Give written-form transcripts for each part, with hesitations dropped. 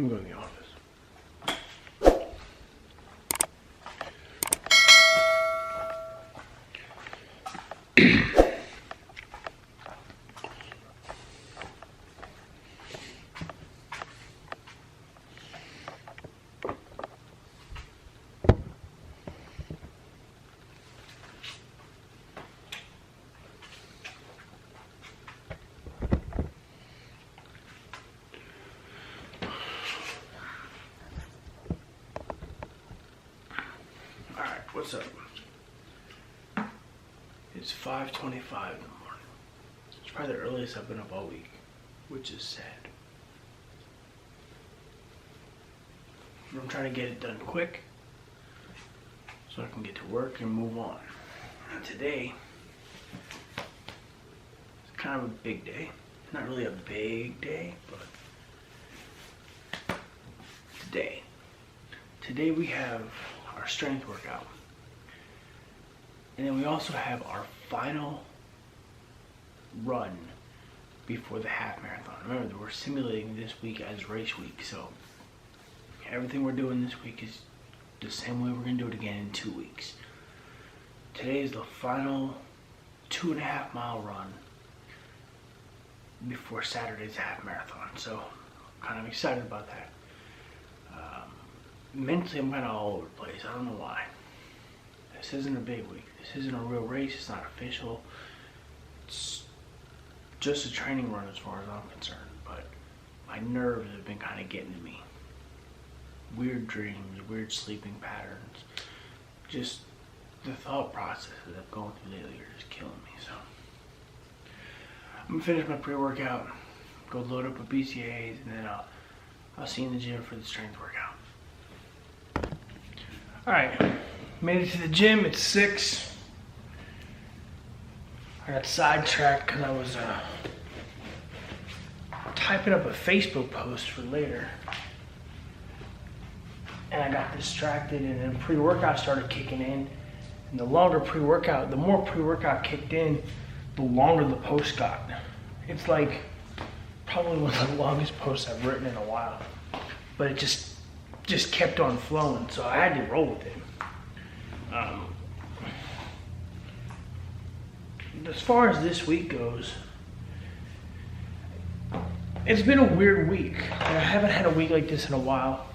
I'm going to the office. What's up? It's 5:25 in the morning. It's probably the earliest I've been up all week, which is sad. I'm trying to get it done quick so I can get to work and move on. And today, it's kind of a big day. Not really a big day, but today we have our strength workout. And then we also have our final run before the half marathon. Remember that we're simulating this week as race week, so everything we're doing this week is the same way we're gonna do it again in 2 weeks. Today is the final 2.5 mile run before Saturday's half marathon, so I'm kind of excited about that. Mentally, I'm kind of all over the place. I don't know why. This isn't a big week. This isn't a real race. It's not official. It's just a training run as far as I'm concerned. But my nerves have been kind of getting to me. Weird dreams, weird sleeping patterns. Just the thought processes that I'm going through lately are just killing me. So I'm gonna finish my pre-workout, go load up with BCAAs, and then I'll see you in the gym for the strength workout. All right. Made it to the gym at 6. I got sidetracked because I was typing up a Facebook post for later. And I got distracted, and then pre-workout started kicking in. And the more pre-workout kicked in, the longer the post got. It's like probably one of the longest posts I've written in a while. But it just kept on flowing, so I had to roll with it. As far as this week goes, it's been a weird week. I haven't had a week like this in a while.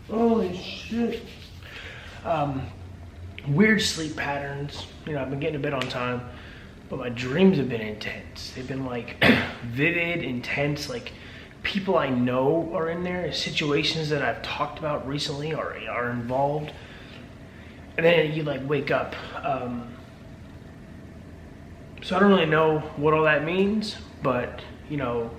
Holy shit. Weird sleep patterns. You know, I've been getting to bed on time, but my dreams have been intense. They've been like vivid, intense, like people I know are in there, situations that I've talked about recently are involved. And then you like wake up. So I don't really know what all that means, but you know,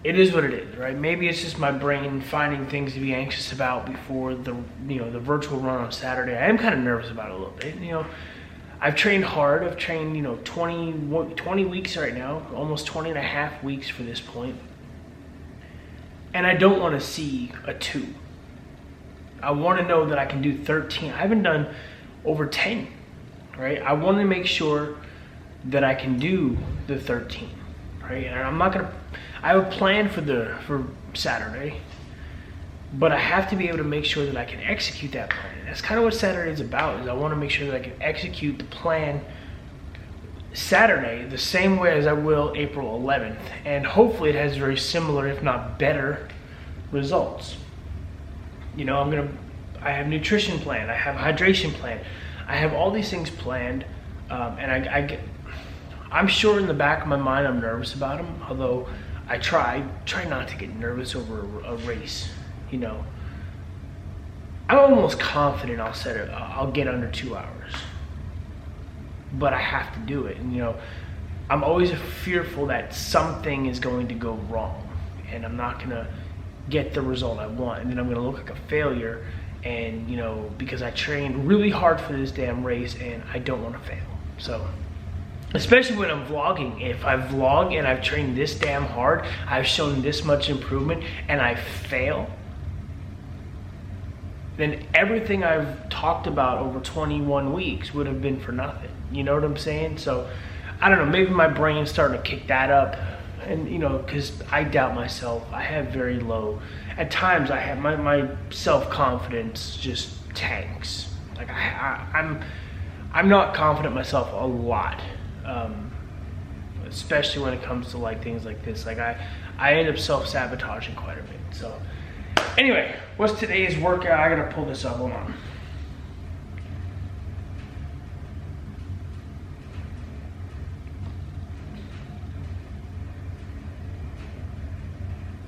it is what it is, right? Maybe it's just my brain finding things to be anxious about before the virtual run on Saturday. I am kind of nervous about it a little bit. You know, I've trained hard. I've trained, 20 weeks right now, almost 20 and a half weeks for this point. And I don't want to see a 2. I want to know that I can do 13. I haven't done over 10, right? I want to make sure that I can do the 13, right? And I'm not going to, I have a plan for Saturday, but I have to be able to make sure that I can execute that plan. And that's kind of what Saturday is about, is I want to make sure that I can execute the plan Saturday the same way as I will April 11th. And hopefully it has very similar, if not better, results. You know, I have nutrition plan, I have hydration plan, I have all these things planned, and I'm sure in the back of my mind I'm nervous about them, although I try not to get nervous over a race. You know, I'm almost confident I'll get under 2 hours, but I have to do it. And you know, I'm always fearful that something is going to go wrong and I'm not gonna get the result I want, and then I'm gonna look like a failure. And you know, because I trained really hard for this damn race and I don't want to fail. So especially when I'm vlogging, if I vlog and I've trained this damn hard, I've shown this much improvement, and I fail, then everything I've talked about over 21 weeks would have been for nothing. You know what I'm saying? So I don't know, maybe my brain's starting to kick that up, and you know, because I doubt myself. I have very low, at times I have my self-confidence just tanks. Like I'm not confident myself a lot, especially when it comes to like things like this. Like I end up self-sabotaging quite a bit. So anyway, what's today's workout? I gotta pull this up, hold on.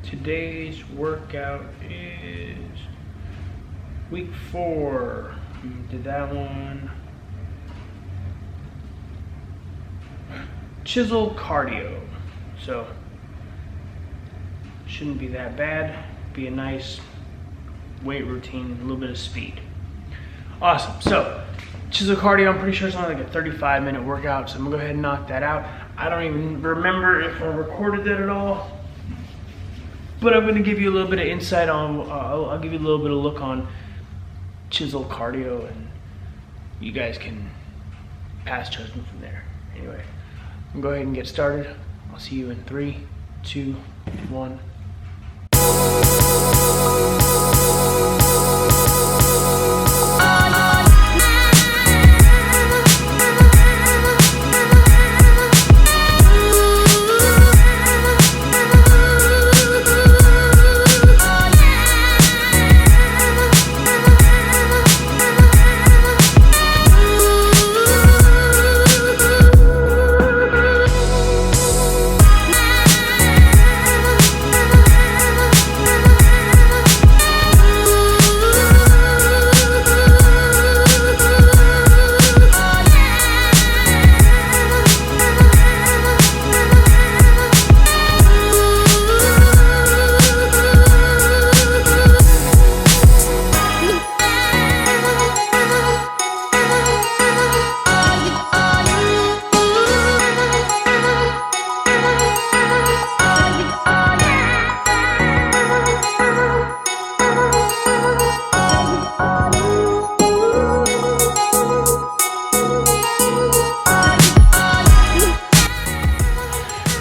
Today's workout is week 4. Did that one. Chisel cardio. So shouldn't be that bad. Be a nice weight routine, a little bit of speed. Awesome. So chisel cardio, I'm pretty sure it's only like a 35-minute workout, so I'm gonna go ahead and knock that out. I don't even remember if I recorded that at all. But I'm gonna give you a little bit of insight on, I'll give you a little bit of look on chisel cardio, and you guys can pass judgment from there. Anyway, I'm gonna go ahead and get started. I'll see you in 3, 2, 1.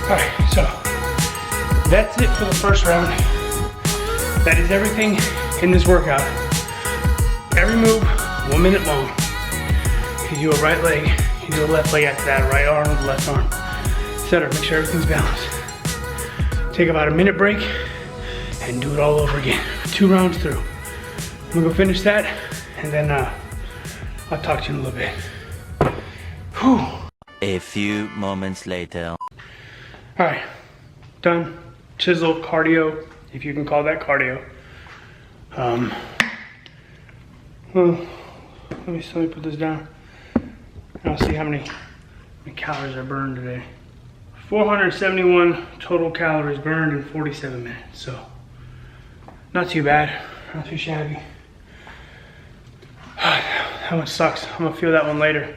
Alright, so that's it for the first round. That is everything in this workout. Every move, 1 minute long. You do a right leg, you do a left leg after that, right arm, left arm, etc. Make sure everything's balanced. Take about a minute break and do it all over again. 2 rounds through. I'm gonna go finish that, and then I'll talk to you in a little bit. Whew. A few moments later. All right, done. Chisel cardio, if you can call that cardio. Well, let me put this down. And I'll see how many calories I burned today. 471 total calories burned in 47 minutes. So, not too bad, not too shabby. That one sucks. I'm gonna feel that one later.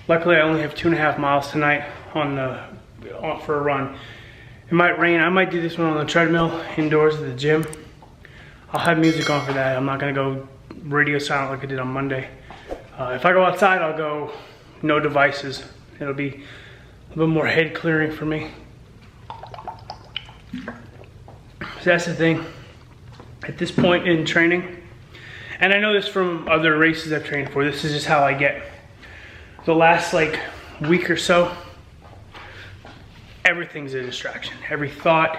Luckily, I only have 2.5 miles tonight for a run. It might rain. I might do this one on the treadmill indoors at the gym. I'll have music on for that. I'm not gonna go radio silent like I did on Monday. If I go outside, I'll go no devices. It'll be a little bit more head clearing for me. So that's the thing. At this point in training, and I know this from other races I've trained for, this is just how I get. The last like week or so, everything's a distraction. Every thought,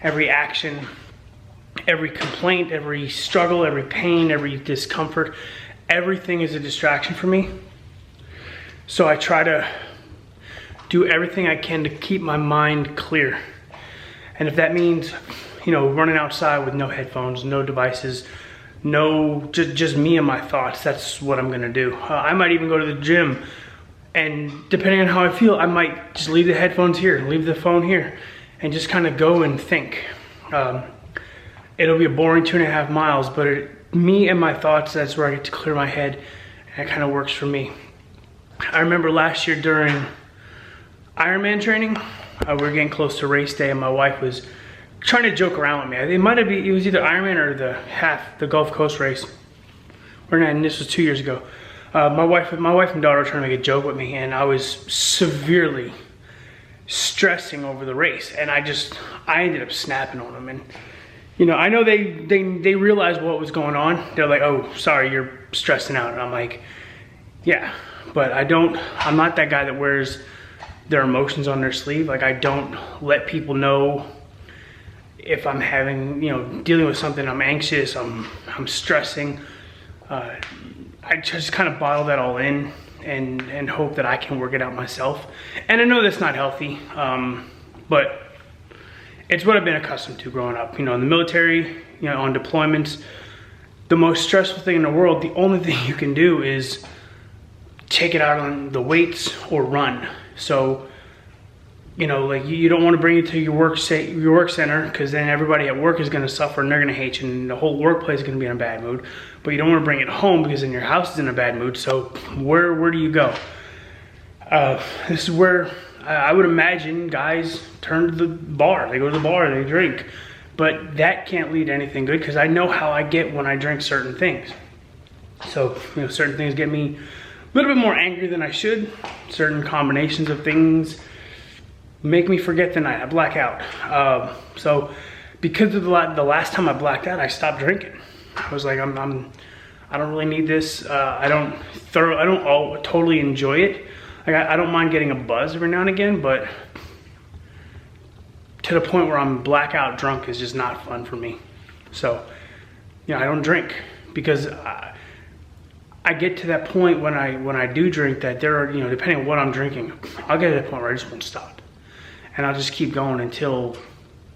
every action, every complaint, every struggle, every pain, every discomfort, everything is a distraction for me. So I try to do everything I can to keep my mind clear. And if that means, you know, running outside with no headphones, no devices, just me and my thoughts, that's what I'm gonna do. I might even go to the gym, and depending on how I feel, I might just leave the headphones here, leave the phone here, and just kind of go and think. It'll be a boring 2.5 miles, but me and my thoughts, that's where I get to clear my head, and it kind of works for me. I remember last year during Ironman training, we were getting close to race day, and my wife was trying to joke around with me. It was either Ironman or the Gulf Coast race. And this was 2 years ago. My wife and daughter were trying to make a joke with me, and I was severely stressing over the race. And I ended up snapping on them. And, you know, I know they realized what was going on. They're like, oh, sorry, you're stressing out. And I'm like, yeah, but I'm not that guy that wears their emotions on their sleeve. Like, I don't let people know if I'm having, you know, dealing with something, I'm anxious, I'm stressing. I just kind of bottle that all in and hope that I can work it out myself. And I know that's not healthy, but it's what I've been accustomed to growing up. You know, in the military, you know, on deployments, the most stressful thing in the world, the only thing you can do is take it out on the weights or run. So, you know, like, you don't want to bring it to your work center, because then everybody at work is going to suffer and they're going to hate you, and the whole workplace is going to be in a bad mood. But you don't want to bring it home, because then your house is in a bad mood. So where do you go? This is where I would imagine guys turn to the bar. They go to the bar, they drink. But that can't lead to anything good, because I know how I get when I drink certain things. So, you know, certain things get me a little bit more angry than I should. Certain combinations of things make me forget the night. I black out. So because of the last time I blacked out, I stopped drinking. I was like, I don't really need this. I don't totally enjoy it. Like, I don't mind getting a buzz every now and again, but to the point where I'm blackout drunk is just not fun for me. So, you know, I don't drink, because I get to that point when I do drink that there are, you know, depending on what I'm drinking, I'll get to that point where I just won't stop. And I'll just keep going until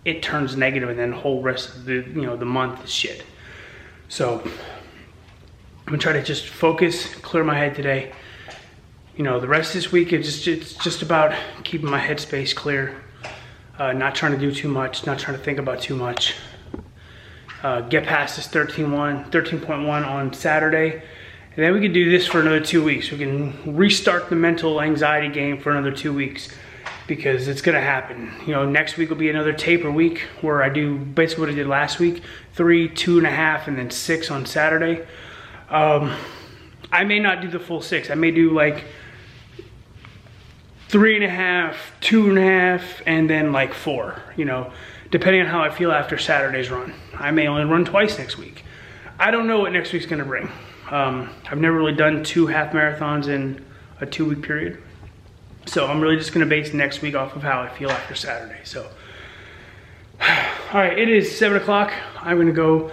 it turns negative, and then the whole rest of the, you know, the month is shit. So I'm gonna try to just focus, clear my head today. You know, the rest of this week, it's just about keeping my headspace clear, not trying to do too much, not trying to think about too much. Get past this 13.1 on Saturday, and then we can do this for another 2 weeks. We can restart the mental anxiety game for another 2 weeks. Because it's gonna happen. You know, next week will be another taper week where I do basically what I did last week: 3, 2.5, and then 6 on Saturday. I may not do the full 6. I may do like 3.5, 2.5, and then like 4, you know, depending on how I feel after Saturday's run. I may only run twice next week. I don't know what next week's gonna bring. I've never really done 2 half marathons in a 2-week period. So I'm really just gonna base next week off of how I feel after Saturday. So, all right, it is 7 o'clock. I'm gonna go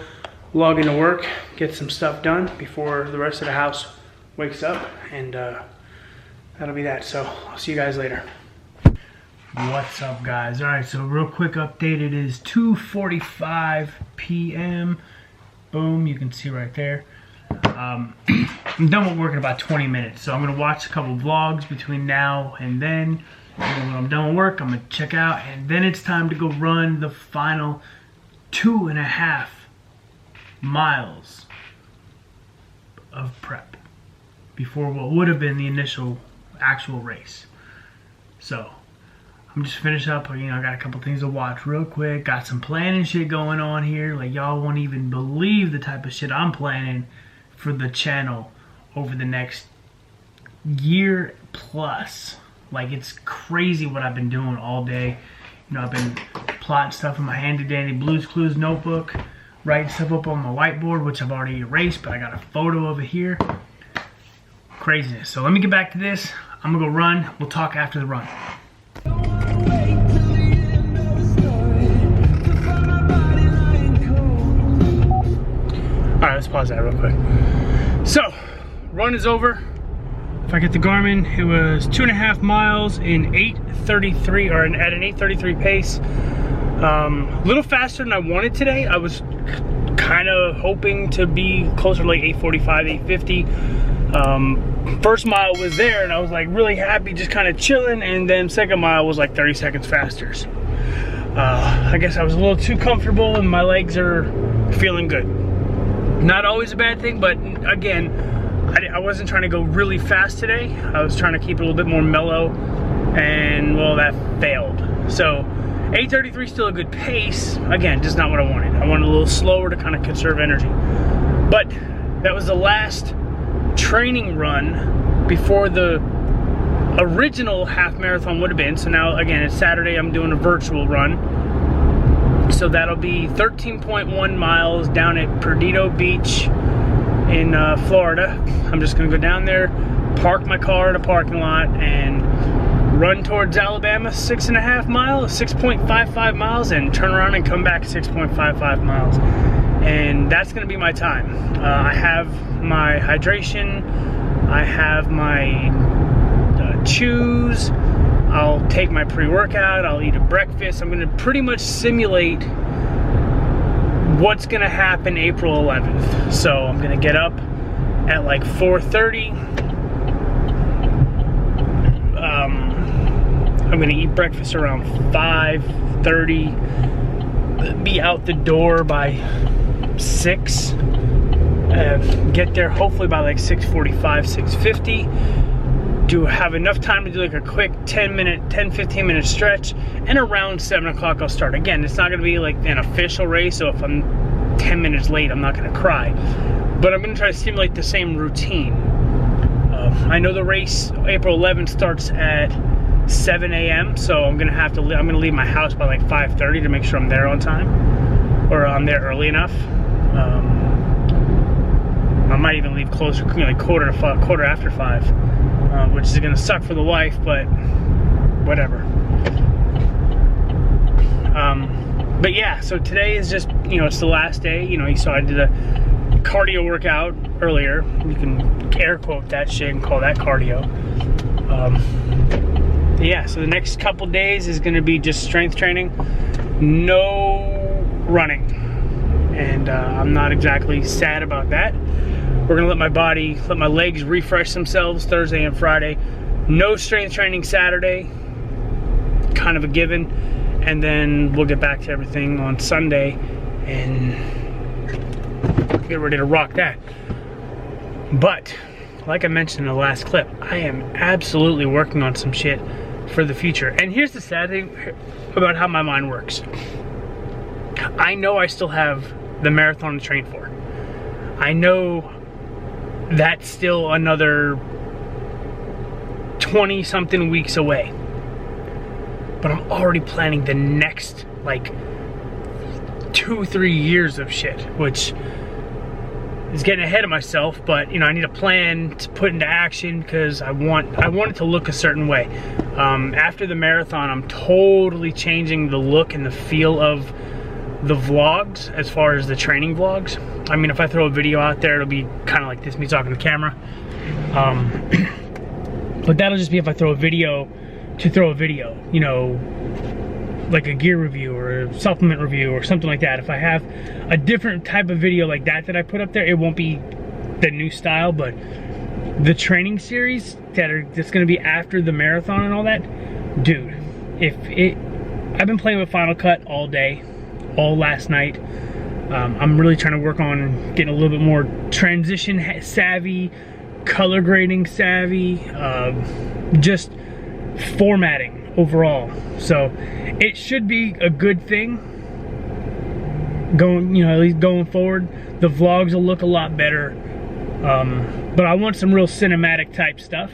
log into work, get some stuff done before the rest of the house wakes up, and that'll be that. So I'll see you guys later. What's up, guys? All right, so real quick update. It is 2:45 p.m. Boom, you can see right there. I'm done with work in about 20 minutes, so I'm gonna watch a couple vlogs between now and then. And then when I'm done with work, I'm gonna check out, and then it's time to go run the final 2.5 miles of prep before what would have been the initial actual race. So I'm just finishing up, you know, I got a couple things to watch real quick, got some planning shit going on here. Like, y'all won't even believe the type of shit I'm planning for the channel over the next year plus. Like, it's crazy what I've been doing all day. You know, I've been plotting stuff in my handy dandy Blue's Clues notebook, writing stuff up on my whiteboard, which I've already erased, but I got a photo of it here. Craziness. So let me get back to this. I'm gonna go run. We'll talk after the run. Alright, let's pause that real quick. So, run is over. If I get the Garmin, it was 2.5 miles in 8:33, or at an 8:33 pace. A little faster than I wanted today. I was kind of hoping to be closer to like 8:45, 8:50. First mile was there, and I was like really happy, just kind of chilling. And then second mile was like 30 seconds faster. So, I guess I was a little too comfortable, and my legs are feeling good. Not always a bad thing, but again, I wasn't trying to go really fast today. I was trying to keep it a little bit more mellow, and well, that failed. So 8:33 is still a good pace. Again, just not what I wanted. I wanted a little slower to kind of conserve energy. But that was the last training run before the original half marathon would have been. So now, again, it's Saturday, I'm doing a virtual run. So that'll be 13.1 miles down at Perdido Beach in Florida. I'm just gonna go down there, park my car in a parking lot, and run towards Alabama 6.5 miles, 6.55 miles, and turn around and come back 6.55 miles. And that's gonna be my time. I have my hydration, I have my chews, I'll take my pre-workout, I'll eat a breakfast. I'm gonna pretty much simulate what's gonna happen April 11th. So I'm gonna get up at like 4:30. I'm gonna eat breakfast around 5:30, be out the door by 6, get there hopefully by like 6:45, 6:50. Do have enough time to do like a quick 10-15 minute stretch, and around 7 o'clock I'll start. Again, it's not gonna be like an official race, so if I'm 10 minutes late, I'm not gonna cry. But I'm gonna try to simulate the same routine. I know the race, April 11th, starts at 7 a.m., so I'm gonna leave my house by like 5:30 to make sure I'm there on time, or I'm there early enough. I might even leave closer, like quarter after 5. Which is gonna suck for the wife, but whatever. But yeah, so today is just, you know, it's the last day. You know, you saw I did a cardio workout earlier. You can air quote that shit and call that cardio. Yeah, so the next couple days is gonna be just strength training, no running. And I'm not exactly sad about that. We're gonna let my legs refresh themselves Thursday and Friday. No strength training Saturday, kind of a given. And then we'll get back to everything on Sunday and get ready to rock that. But, like I mentioned in the last clip, I am absolutely working on some shit for the future. And here's the sad thing about how my mind works. I know I still have the marathon to train for. I know that's still another 20 something weeks away, but I'm already planning the next like 2-3 years of shit, which is getting ahead of myself. But you know, I need a plan to put into action because I want it to look a certain way. After the marathon, I'm totally changing the look and the feel of the vlogs as far as the training vlogs. I mean, if I throw a video out there, it'll be kind of like this, me talking to the camera. But that'll just be if I throw a video to throw a video, you know, like a gear review or a supplement review or something like that. If I have a different type of video like that I put up there, it won't be the new style. But the training series that's gonna be after the marathon and all that, dude, I've been playing with Final Cut all day, all last night. I'm really trying to work on getting a little bit more transition savvy, color grading savvy, just formatting overall. So it should be a good thing going, you know, at least going forward. The vlogs will look a lot better, but I want some real cinematic type stuff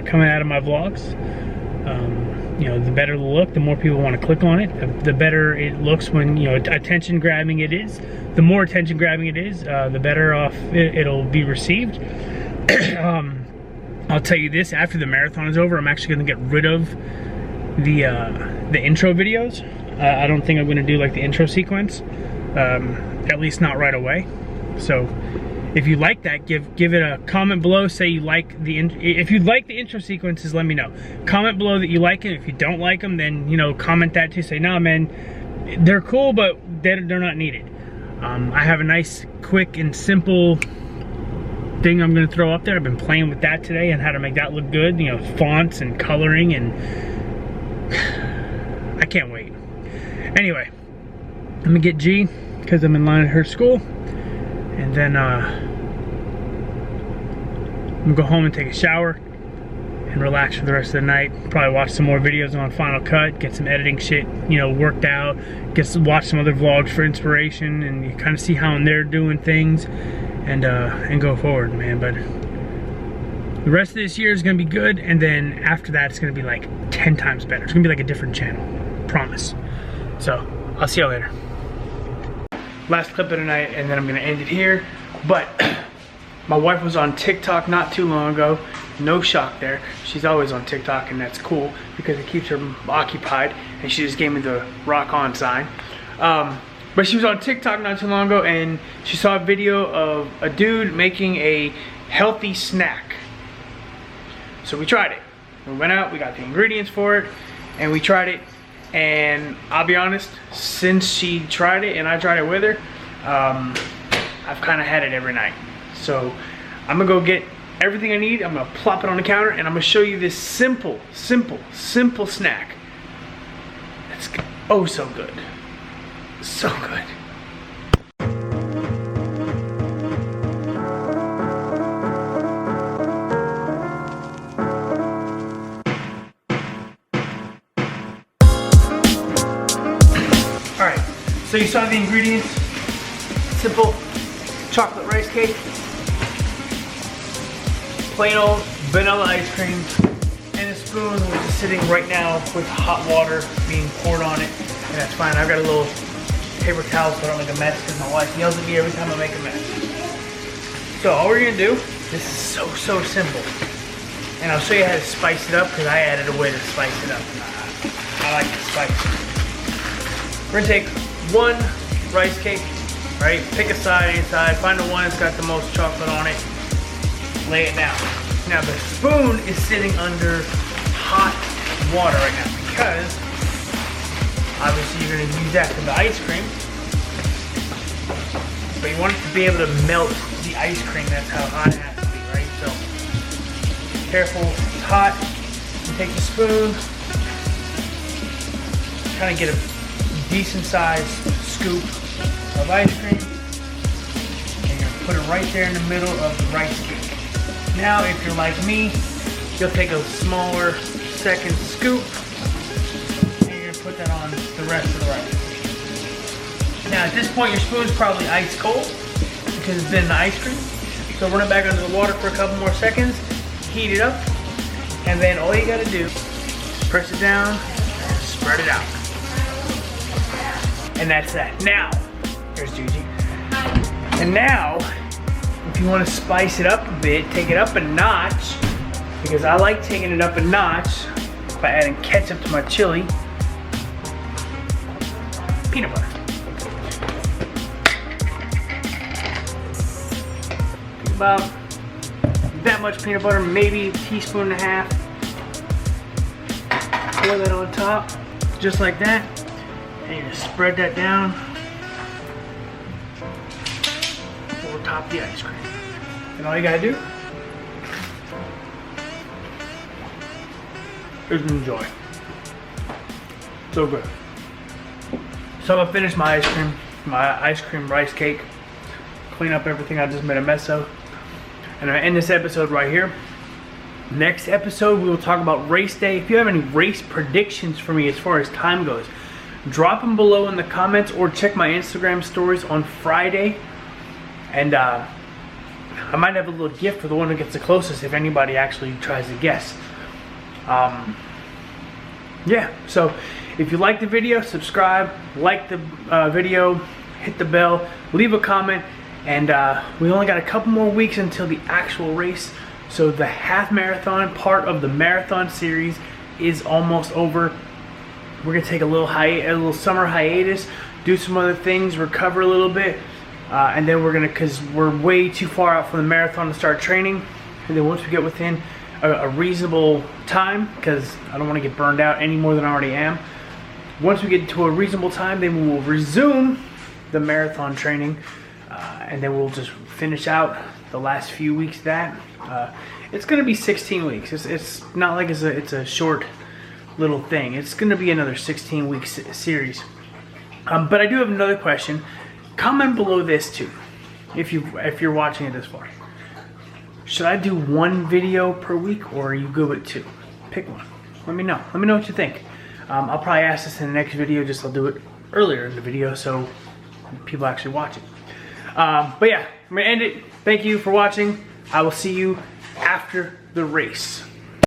coming out of my vlogs. You know, the better the look, the more people want to click on it. The better it looks when, you know, attention grabbing it is. The more attention grabbing it is, the better off it'll be received. I'll tell you this, after the marathon is over, I'm actually gonna get rid of the intro videos. I don't think I'm gonna do like the intro sequence, at least not right away. So if you like that, give it a comment below. Say you like if you like the intro sequences, let me know. Comment below that you like it. If you don't like them, then, you know, comment that too. Say, nah, man, they're cool, but they're not needed. I have a nice, quick, and simple thing I'm gonna throw up there. I've been playing with that today and how to make that look good. You know, fonts and coloring, and I can't wait. Anyway, I'm gonna get G because I'm in line at her school. And then I'm gonna go home and take a shower and relax for the rest of the night. Probably watch some more videos on Final Cut, get some editing shit, you know, worked out. Watch some other vlogs for inspiration, and you kind of see how they're doing things, and go forward, man. But The rest of this year is gonna be good, and then after that, it's gonna be like 10 times better. It's gonna be like a different channel, promise. So, I'll see y'all later. Last clip of the night, and then I'm gonna end it here. But my wife was on TikTok not too long ago. No shock there. She's always on TikTok, and that's cool because it keeps her occupied. And she just gave me the rock on sign. But she was on TikTok not too long ago, and she saw a video of a dude making a healthy snack. So we tried it. We went out, we got the ingredients for it, and we tried it. And I'll be honest, since she tried it and I tried it with her, I've kind of had it every night. So I'm gonna go get everything I need. I'm gonna plop it on the counter, and I'm gonna show you this simple snack. It's oh so good. So good. Alright, so you saw the ingredients. Simple chocolate rice cake, plain old vanilla ice cream, and a spoon which is sitting right now with hot water being poured on it, and that's fine. I've got a little paper towel so I don't make a mess because my wife yells at me every time I make a mess. So all we're gonna do, this is so simple, and I'll show you how to spice it up because I added a way to spice it up. I like to spice. We're gonna take one rice cake, right? Pick a side, any side, find the one that's got the most chocolate on it, lay it down. Now the spoon is sitting under hot water right now because obviously you're gonna use that for the ice cream, but you want it to be able to melt the ice cream. That's how hot it has to be, right? So careful, it's hot. You take the spoon, kind of get a decent sized scoop of ice cream, and you're gonna put it right there in the middle of the rice cake. Now, if you're like me, you'll take a smaller second scoop, and you're gonna put that on the rest of the rice. Now, at this point, your spoon's probably ice cold because it's been in the ice cream. So run it back under the water for a couple more seconds, heat it up, and then all you gotta do is press it down and spread it out. And that's that. Now, here's Gigi. And now, if you want to spice it up a bit, take it up a notch, because I like taking it up a notch by adding ketchup to my chili. Peanut butter. About that much peanut butter, maybe a teaspoon and a half. Pour that on top, just like that. And you just spread that down over top the ice cream. And all you gotta do is enjoy. So good. So I'm gonna finish my ice cream rice cake, clean up everything I just made a mess of, and I'm gonna end this episode right here. Next episode, we will talk about race day. If you have any race predictions for me as far as time goes, drop them below in the comments or check my Instagram stories on Friday. And I might have a little gift for the one who gets the closest if anybody actually tries to guess. Yeah, so if you like the video, subscribe, like the video, hit the bell, leave a comment, and we only got a couple more weeks until the actual race. So the half marathon part of the marathon series is almost over. We're gonna take a little summer hiatus, do some other things, recover a little bit, and then we're gonna, cause we're way too far out from the marathon to start training. And then once we get within a reasonable time, because I don't want to get burned out any more than I already am. Once we get to a reasonable time, then we will resume the marathon training, and then we'll just finish out the last few weeks of that. It's gonna be 16 weeks. It's not like it's a short little thing. It's gonna be another 16-week series. But I do have another question. Comment below this too, if you're watching it this far. Should I do one video per week, or are you good with two? Pick one. Let me know. Let me know what you think. I'll probably ask this in the next video. I'll do it earlier in the video so people actually watch it. But yeah, I'm gonna end it. Thank you for watching. I will see you after the race.